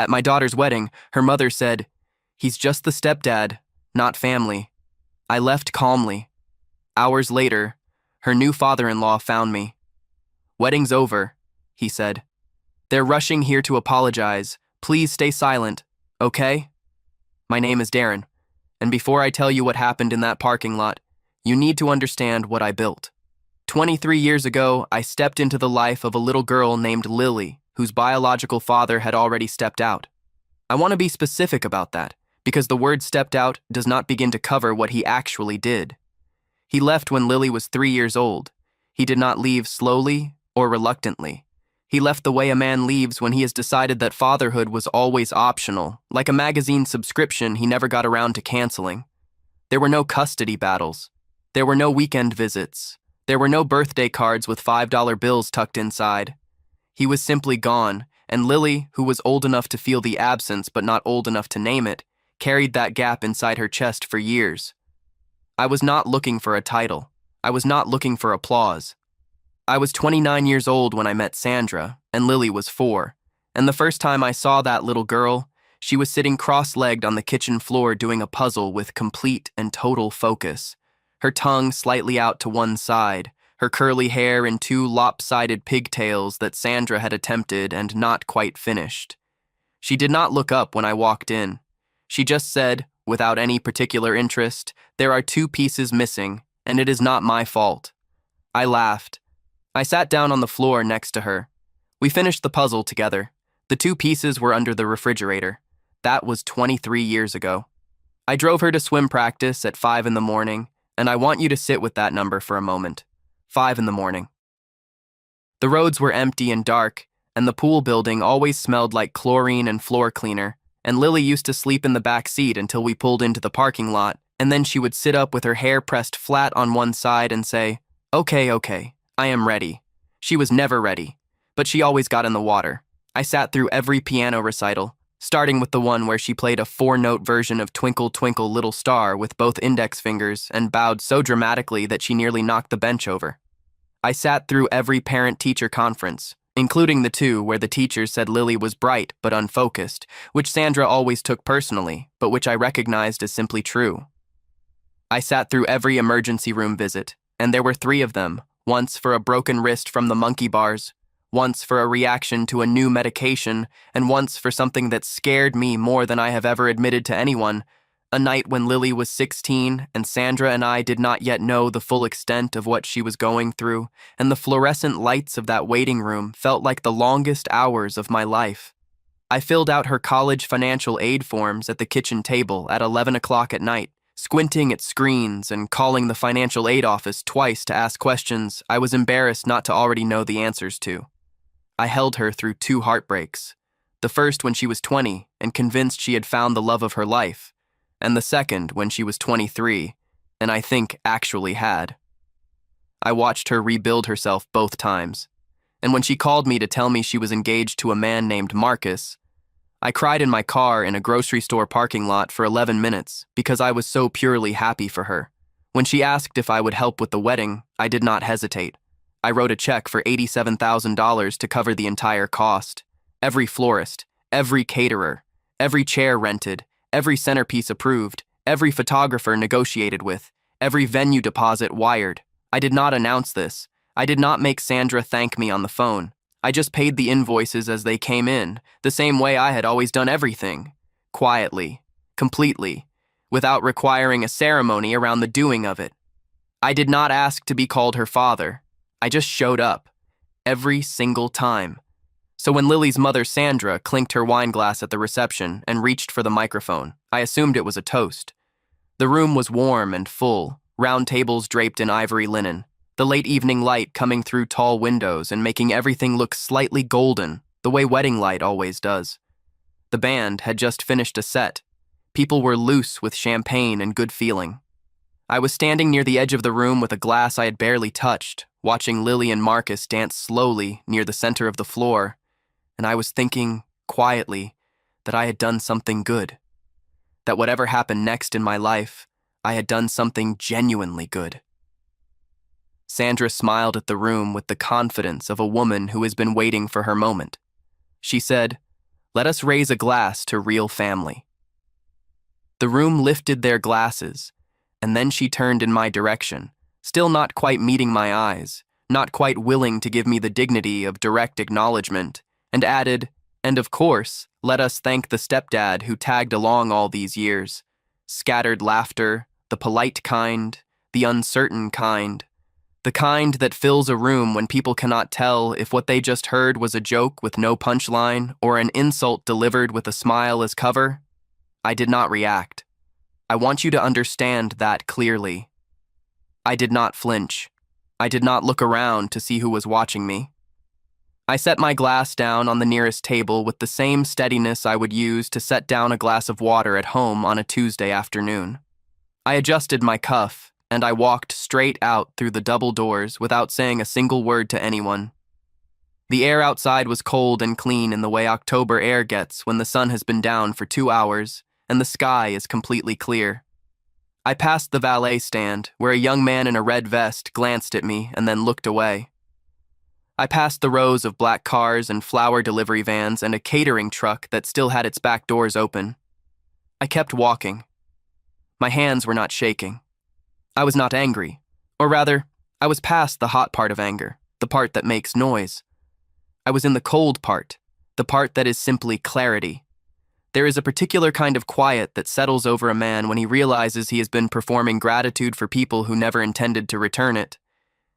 At my daughter's wedding, her mother said, "He's just the stepdad, not family." I left calmly. Hours later, her new father-in-law found me. "Wedding's over," he said. "They're rushing here to apologize. Please stay silent, okay?" My name is Darren, and before I tell you what happened in that parking lot, you need to understand what I built. 23 years ago, I stepped into the life of a little girl named Lily, whose biological father had already stepped out. I want to be specific about that, because the word stepped out does not begin to cover what he actually did. He left when Lily was 3 years old. He did not leave slowly or reluctantly. He left the way a man leaves when he has decided that fatherhood was always optional, like a magazine subscription he never got around to canceling. There were no custody battles. There were no weekend visits. There were no birthday cards with $5 bills tucked inside. He was simply gone, and Lily, who was old enough to feel the absence but not old enough to name it, carried that gap inside her chest for years. I was not looking for a title. I was not looking for applause. I was 29 years old when I met Sandra, and Lily was 4. And the first time I saw that little girl, she was sitting cross-legged on the kitchen floor doing a puzzle with complete and total focus. Her tongue slightly out to one side, her curly hair in 2 lopsided pigtails that Sandra had attempted and not quite finished. She did not look up when I walked in. She just said, without any particular interest, "There are 2 pieces missing, and it is not my fault." I laughed. I sat down on the floor next to her. We finished the puzzle together. The 2 pieces were under the refrigerator. That was 23 years ago. I drove her to swim practice at 5 in the morning, and I want you to sit with that number for a moment. 5 in the morning. The roads were empty and dark, and the pool building always smelled like chlorine and floor cleaner, and Lily used to sleep in the back seat until we pulled into the parking lot, and then she would sit up with her hair pressed flat on one side and say, Okay, I am ready." She was never ready, but she always got in the water. I sat through every piano recital, starting with the one where she played a 4-note version of Twinkle, Twinkle, Little Star with both index fingers and bowed so dramatically that she nearly knocked the bench over. I sat through every parent-teacher conference, including the 2 where the teachers said Lily was bright but unfocused, which Sandra always took personally, but which I recognized as simply true. I sat through every emergency room visit, and there were 3 of them, once for a broken wrist from the monkey bars, once for a reaction to a new medication, and once for something that scared me more than I have ever admitted to anyone, a night when Lily was 16 and Sandra and I did not yet know the full extent of what she was going through, and the fluorescent lights of that waiting room felt like the longest hours of my life. I filled out her college financial aid forms at the kitchen table at 11 o'clock at night, squinting at screens and calling the financial aid office twice to ask questions I was embarrassed not to already know the answers to. I held her through 2 heartbreaks, the first when she was 20 and convinced she had found the love of her life, and the second when she was 23, and I think actually had. I watched her rebuild herself both times, and when she called me to tell me she was engaged to a man named Marcus, I cried in my car in a grocery store parking lot for 11 minutes because I was so purely happy for her. When she asked if I would help with the wedding, I did not hesitate. I wrote a check for $87,000 to cover the entire cost. Every florist, every caterer, every chair rented, every centerpiece approved, every photographer negotiated with, every venue deposit wired. I did not announce this. I did not make Sandra thank me on the phone. I just paid the invoices as they came in, the same way I had always done everything. Quietly, completely, without requiring a ceremony around the doing of it. I did not ask to be called her father. I just showed up, every single time. So when Lily's mother Sandra clinked her wine glass at the reception and reached for the microphone, I assumed it was a toast. The room was warm and full, round tables draped in ivory linen, the late evening light coming through tall windows and making everything look slightly golden, the way wedding light always does. The band had just finished a set. People were loose with champagne and good feeling. I was standing near the edge of the room with a glass I had barely touched, watching Lily and Marcus dance slowly near the center of the floor, and I was thinking, quietly, that I had done something good. That whatever happened next in my life, I had done something genuinely good. Sandra smiled at the room with the confidence of a woman who has been waiting for her moment. She said, Let us raise a glass to real family." The room lifted their glasses, and then she turned in my direction, still not quite meeting my eyes, not quite willing to give me the dignity of direct acknowledgement, and added, "And of course, let us thank the stepdad who tagged along all these years. Scattered laughter, the polite kind, the uncertain kind, the kind that fills a room when people cannot tell if what they just heard was a joke with no punchline or an insult delivered with a smile as cover." I did not react. I want you to understand that clearly. I did not flinch. I did not look around to see who was watching me. I set my glass down on the nearest table with the same steadiness I would use to set down a glass of water at home on a Tuesday afternoon. I adjusted my cuff, and I walked straight out through the double doors without saying a single word to anyone. The air outside was cold and clean in the way October air gets when the sun has been down for 2 hours and the sky is completely clear. I passed the valet stand, where a young man in a red vest glanced at me and then looked away. I passed the rows of black cars and flower delivery vans and a catering truck that still had its back doors open. I kept walking. My hands were not shaking. I was not angry, or rather, I was past the hot part of anger, the part that makes noise. I was in the cold part, the part that is simply clarity. There is a particular kind of quiet that settles over a man when he realizes he has been performing gratitude for people who never intended to return it,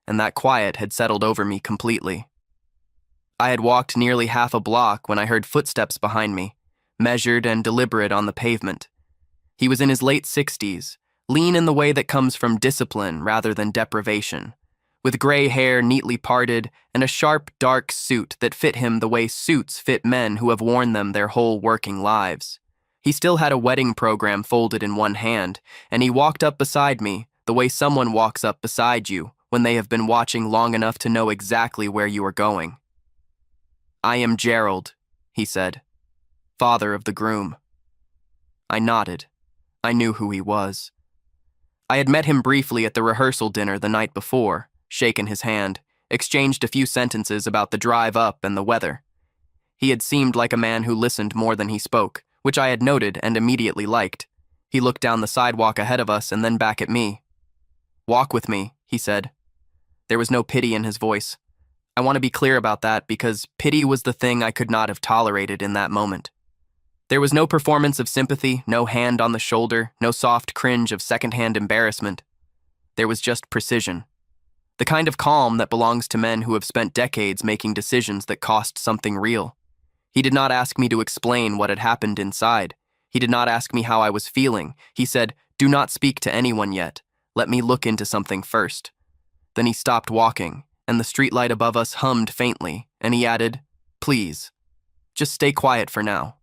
and that quiet had settled over me completely. I had walked nearly half a block when I heard footsteps behind me, measured and deliberate on the pavement. He was in his late 60s, lean in the way that comes from discipline rather than deprivation, with gray hair neatly parted and a sharp, dark suit that fit him the way suits fit men who have worn them their whole working lives. He still had a wedding program folded in one hand, and he walked up beside me the way someone walks up beside you when they have been watching long enough to know exactly where you are going. "I am Gerald," he said, "father of the groom." I nodded. I knew who he was. I had met him briefly at the rehearsal dinner the night before, shaken his hand, exchanged a few sentences about the drive up and the weather. He had seemed like a man who listened more than he spoke, which I had noted and immediately liked. He looked down the sidewalk ahead of us and then back at me. "Walk with me," he said. There was no pity in his voice. I want to be clear about that because pity was the thing I could not have tolerated in that moment. There was no performance of sympathy, no hand on the shoulder, no soft cringe of secondhand embarrassment. There was just precision. The kind of calm that belongs to men who have spent decades making decisions that cost something real. He did not ask me to explain what had happened inside. He did not ask me how I was feeling. He said, "Do not speak to anyone yet. Let me look into something first." Then he stopped walking, and the streetlight above us hummed faintly, and he added, "Please, just stay quiet for now."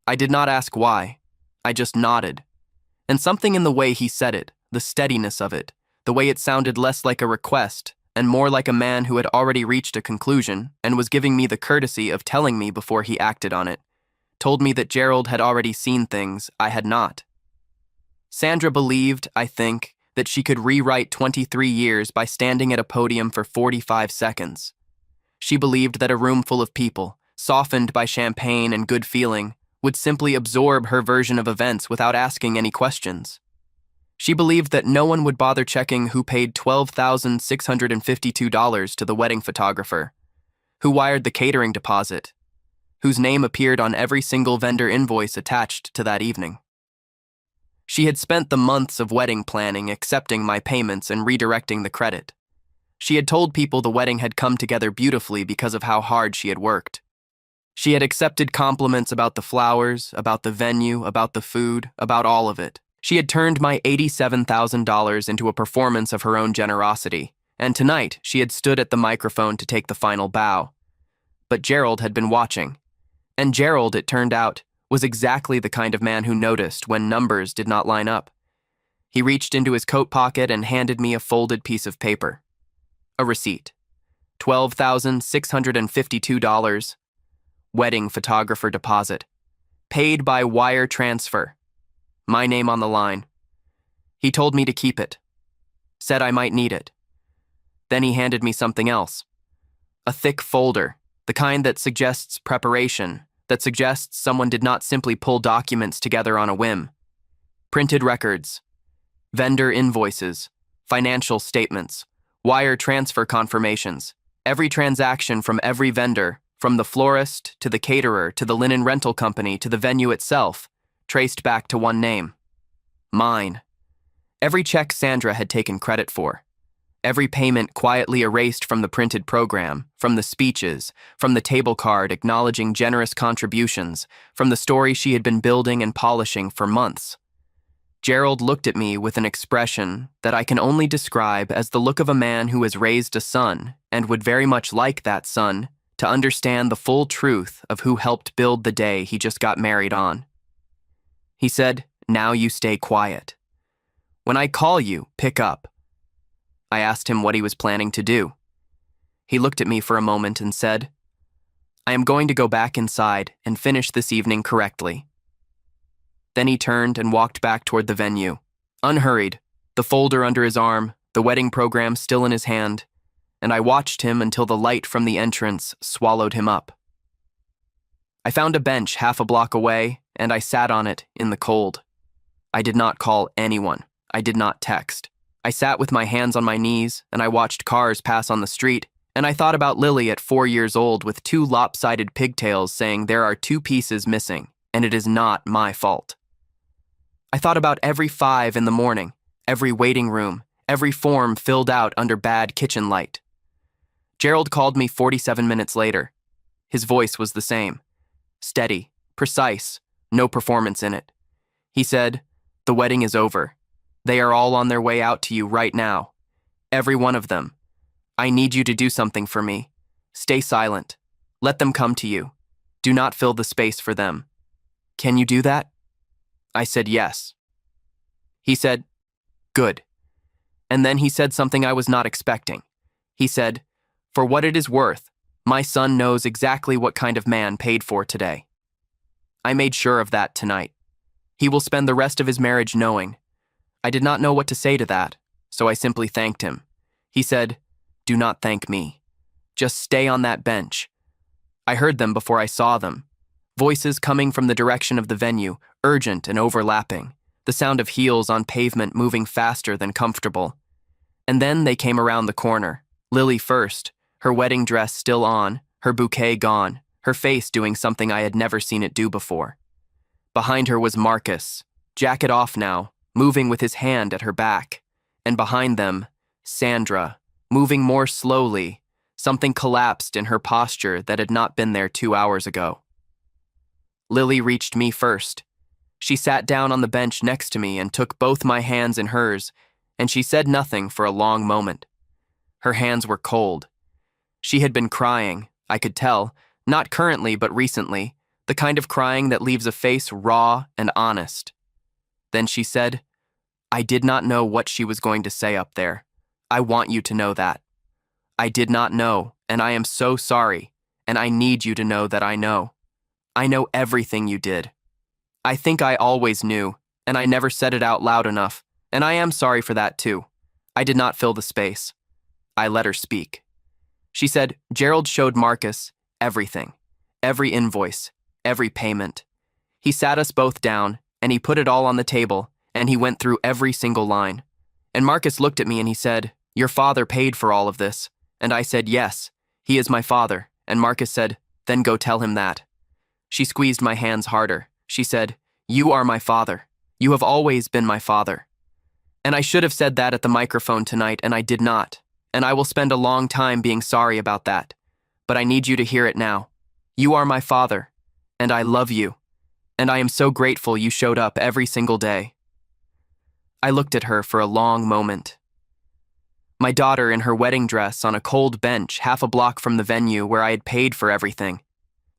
I did not ask why. I just nodded. And something in the way he said it, the steadiness of it, the way it sounded less like a request and more like a man who had already reached a conclusion and was giving me the courtesy of telling me before he acted on it, told me that Gerald had already seen things I had not. Sandra believed, I think, that she could rewrite 23 years by standing at a podium for 45 seconds. She believed that a room full of people, softened by champagne and good feeling, would simply absorb her version of events without asking any questions. She believed that no one would bother checking who paid $12,652 to the wedding photographer, who wired the catering deposit, whose name appeared on every single vendor invoice attached to that evening. She had spent the months of wedding planning accepting my payments and redirecting the credit. She had told people the wedding had come together beautifully because of how hard she had worked. She had accepted compliments about the flowers, about the venue, about the food, about all of it. She had turned my $87,000 into a performance of her own generosity, and tonight she had stood at the microphone to take the final bow. But Gerald had been watching. And Gerald, it turned out, was exactly the kind of man who noticed when numbers did not line up. He reached into his coat pocket and handed me a folded piece of paper. A receipt. $12,652. Wedding photographer deposit. Paid by wire transfer. My name on the line. He told me to keep it. Said I might need it. Then he handed me something else. A thick folder, the kind that suggests preparation, that suggests someone did not simply pull documents together on a whim. Printed records, vendor invoices, financial statements, wire transfer confirmations, every transaction from every vendor, from the florist to the caterer to the linen rental company to the venue itself, traced back to one name. Mine. Every check Sandra had taken credit for. Every payment quietly erased from the printed program, from the speeches, from the table card acknowledging generous contributions, from the story she had been building and polishing for months. Gerald looked at me with an expression that I can only describe as the look of a man who has raised a son and would very much like that son to understand the full truth of who helped build the day he just got married on. He said, "Now you stay quiet. When I call you, pick up." I asked him what he was planning to do. He looked at me for a moment and said, "I am going to go back inside and finish this evening correctly." Then he turned and walked back toward the venue, unhurried, the folder under his arm, the wedding program still in his hand, and I watched him until the light from the entrance swallowed him up. I found a bench half a block away, and I sat on it in the cold. I did not call anyone. I did not text. I sat with my hands on my knees, and I watched cars pass on the street, and I thought about Lily at 4 years old with 2 lopsided pigtails saying there are 2 pieces missing, and it is not my fault. I thought about every 5 in the morning, every waiting room, every form filled out under bad kitchen light. Gerald called me 47 minutes later. His voice was the same. Steady, precise, no performance in it. He said, "The wedding is over. They are all on their way out to you right now. Every one of them. I need you to do something for me. Stay silent. Let them come to you. Do not fill the space for them. Can you do that?" I said yes. He said, "Good." And then he said something I was not expecting. He said, "For what it is worth, my son knows exactly what kind of man paid for today." I made sure of that tonight. He will spend the rest of his marriage knowing. I did not know what to say to that, so I simply thanked him. He said, "Do not thank me. Just stay on that bench." I heard them before I saw them. Voices coming from the direction of the venue, urgent and overlapping, the sound of heels on pavement moving faster than comfortable. And then they came around the corner, Lily first, her wedding dress still on, her bouquet gone, her face doing something I had never seen it do before. Behind her was Marcus, jacket off now, moving with his hand at her back, and behind them, Sandra, moving more slowly, something collapsed in her posture that had not been there 2 hours ago. Lily reached me first. She sat down on the bench next to me and took both my hands in hers, and she said nothing for a long moment. Her hands were cold. She had been crying, I could tell, not currently but recently, the kind of crying that leaves a face raw and honest. Then she said, "I did not know what she was going to say up there. I want you to know that. I did not know, and I am so sorry, and I need you to know that I know. I know everything you did. I think I always knew, and I never said it out loud enough, and I am sorry for that too. I did not fill the space." I let her speak. She said, "Gerald showed Marcus everything, every invoice, every payment. He sat us both down, and he put it all on the table, and he went through every single line. And Marcus looked at me and he said, 'Your father paid for all of this.' And I said, 'Yes, he is my father.' And Marcus said, 'Then go tell him that.' She squeezed my hands harder. She said, 'You are my father. You have always been my father.' And I should have said that at the microphone tonight, and I did not. And I will spend a long time being sorry about that. But I need you to hear it now. You are my father, and I love you. And I am so grateful you showed up every single day." I looked at her for a long moment. My daughter in her wedding dress on a cold bench half a block from the venue where I had paid for everything,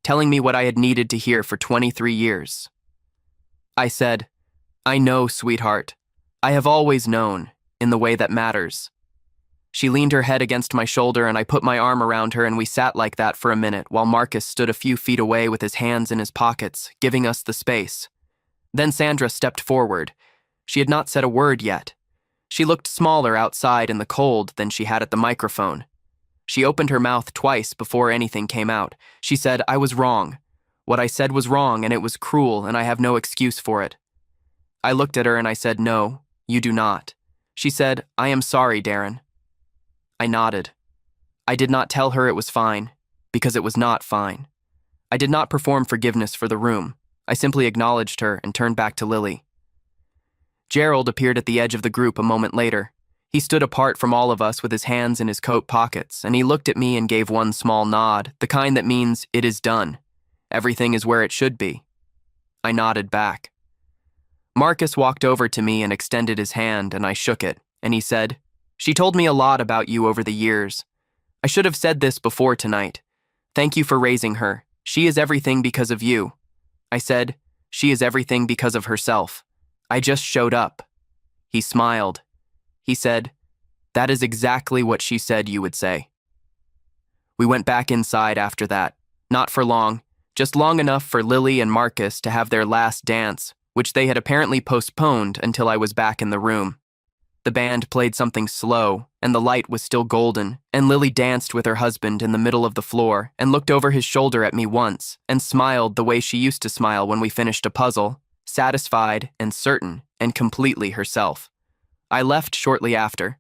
telling me what I had needed to hear for 23 years. I said, "I know, sweetheart. I have always known, in the way that matters." She leaned her head against my shoulder and I put my arm around her and we sat like that for a minute while Marcus stood a few feet away with his hands in his pockets, giving us the space. Then Sandra stepped forward. She had not said a word yet. She looked smaller outside in the cold than she had at the microphone. She opened her mouth twice before anything came out. She said, "I was wrong. What I said was wrong and it was cruel and I have no excuse for it. I looked at her and I said, "No, you do not." She said, "I am sorry, Darren." I nodded. I did not tell her it was fine, because it was not fine. I did not perform forgiveness for the room. I simply acknowledged her and turned back to Lily. Gerald appeared at the edge of the group a moment later. He stood apart from all of us with his hands in his coat pockets, and he looked at me and gave one small nod, the kind that means, "It is done. Everything is where it should be." I nodded back. Marcus walked over to me and extended his hand, and I shook it, and he said, "She told me a lot about you over the years. I should have said this before tonight. Thank you for raising her. She is everything because of you." I said, "She is everything because of herself. I just showed up." He smiled. He said, "That is exactly what she said you would say." We went back inside after that, not for long, just long enough for Lily and Marcus to have their last dance, which they had apparently postponed until I was back in the room. The band played something slow, and the light was still golden, and Lily danced with her husband in the middle of the floor and looked over his shoulder at me once and smiled the way she used to smile when we finished a puzzle, satisfied and certain and completely herself. I left shortly after.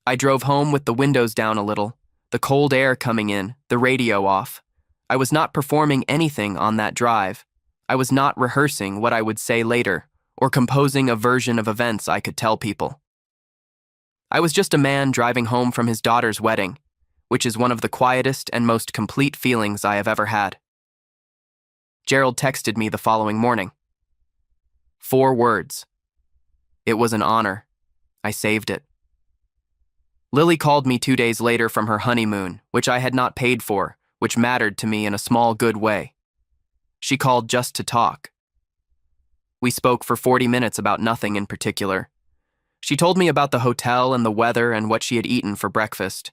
I drove home with the windows down a little, the cold air coming in, the radio off. I was not performing anything on that drive. I was not rehearsing what I would say later or composing a version of events I could tell people. I was just a man driving home from his daughter's wedding, which is one of the quietest and most complete feelings I have ever had. Gerald texted me the following morning. 4 words. It was an honor. I saved it. Lily called me 2 days later from her honeymoon, which I had not paid for, which mattered to me in a small good way. She called just to talk. We spoke for 40 minutes about nothing in particular. She told me about the hotel and the weather and what she had eaten for breakfast.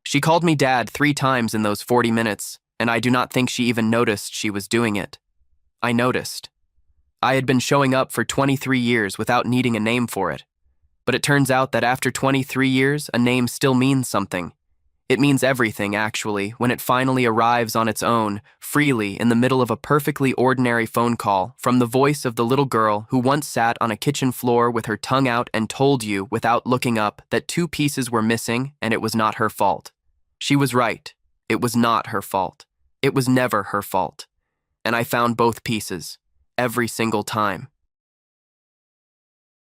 She called me Dad 3 times in those 40 minutes, and I do not think she even noticed she was doing it. I noticed. I had been showing up for 23 years without needing a name for it. But it turns out that after 23 years, a name still means something. It means everything, actually, when it finally arrives on its own, freely, in the middle of a perfectly ordinary phone call from the voice of the little girl who once sat on a kitchen floor with her tongue out and told you, without looking up, that 2 pieces were missing and it was not her fault. She was right. It was not her fault. It was never her fault. And I found both pieces, every single time.